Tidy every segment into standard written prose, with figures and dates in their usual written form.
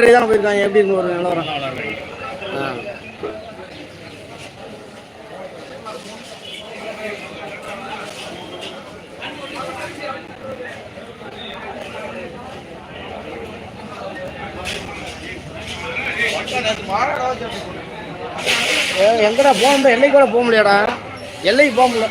தானே போயிருக்காங்க. எப்படி இருக்கு ஒரு நிலவரம்? எங்கடா போக முடியும்? எல்லைக்கு கூட போக முடியாடா. எல்லைக்கு போக முடியல.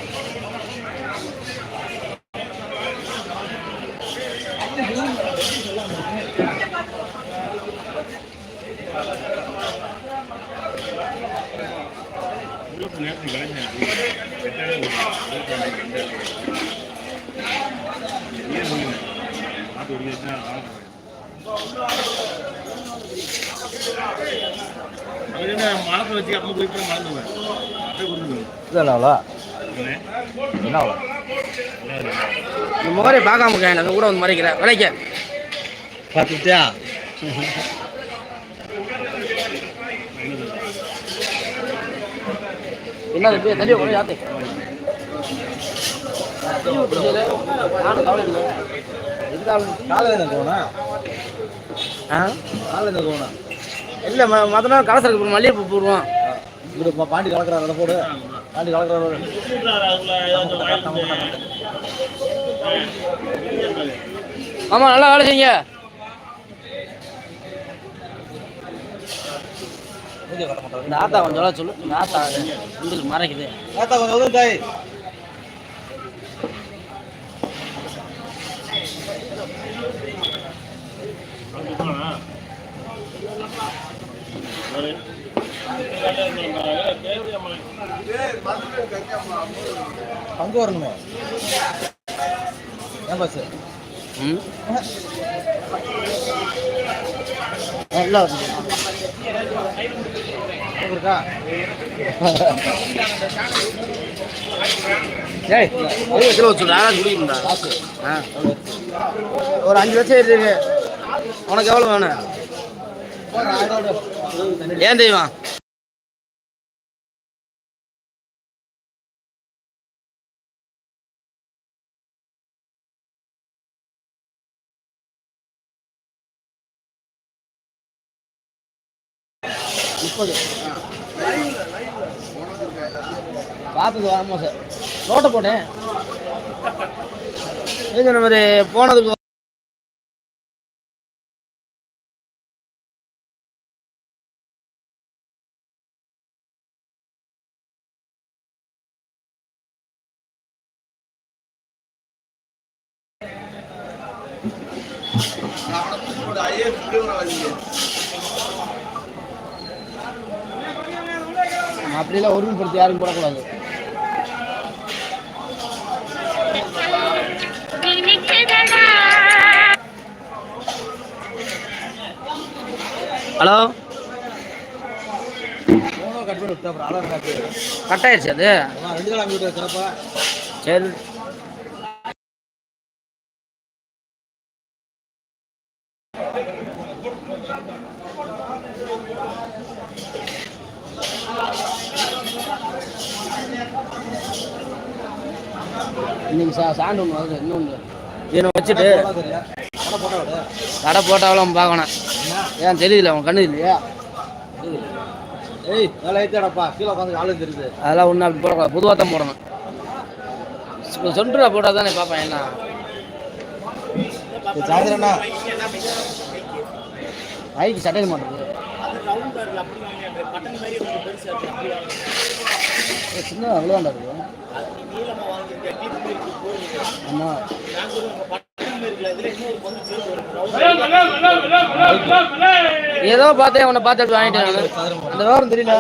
மரத்தை வச்சு அப்போ போய் மறந்துடுவேன். இந்த முகரை பார்க்காம இருக்கேன். அந்த கூட வந்து மறைக்கிறேன் விளைக்க பார்த்துட்டியா? என்ன தண்ணி கூட யாத்து இல்லை மற்ற நாள் கலசருக்கு போடுவோம். மல்லிகைப்பூ போடுவோம். பாண்டி கலக்கிறார். அதை போடு. பாண்டி கலக்கிறார். ஆமாம், நல்லா வேலை செய்யுங்க. இந்த ஆத்தா கொஞ்சம் சொல்லு. இந்த ஆத்தா உங்களுக்கு மறைக்குது. ஆத்தா கொஞ்சம் தாய் பங்கு வரணுமே. ஏன் பஸ் இருக்கா? ஒரு 5 லட்சம் இருக்கு. உனக்கு எவ்வளோ வேணும்? ஏன் தெய்வம்? பார்த்துக்கு ஆமாம் சார். நோட்டை போட்டேன். இந்த மாதிரி போனதுக்கு அப்படிலாம் ஒருமைப்படுத்தி யாரும் போடக்கூடாது. ஹலோ, கட் ஆயிடுச்சு. அது சரி. இன்னைக்கு சாண்டு ஒன்று வருது. இன்னொன்று இதை வச்சுட்டு கடை போட்டாலும் பார்க்கணும். ஏன் தெரியல? அவன் கண்ணு இல்லையா? ஏய், வேலை ஏற்றாடப்பா. கீழே உட்காந்து ஆளு தெரியுது. அதெல்லாம் ஒன்றும் அப்படி போடக்கூடாது. பொதுவாக தான் போடணும். சொன்ன போட்டால் தானே பார்ப்பேன். என்ன சாயந்தரம்ண்ணா ஐக்கு சட்டையில் மாட்டேங்குது. சின்ன அவ்வளோதான்டா இருக்கு. ஆமாம், ஏதோ பார்த்தேன். அவனை பார்த்து வாங்கிட்டேன். அந்த விவரம் தெரியல.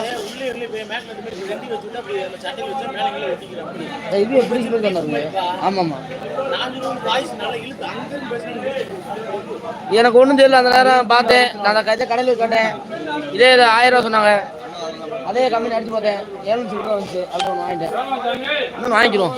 இது எப்படி சொல்லிருக்காங்க? ஆமாம்மா, எனக்கு ஒன்றும் தெரியல. அந்த நேரம் பார்த்தேன். நான் கடையில் கேட்டேன். இதே 1000 ரூபா சொன்னாங்க. அதே கம்பெனி அடிச்சு பார்த்தேன். 700 ரூபா வந்துச்சு. அது ஒன்று வாங்கிட்டேன். இன்னொன்று வாங்கிக்கிறோம்.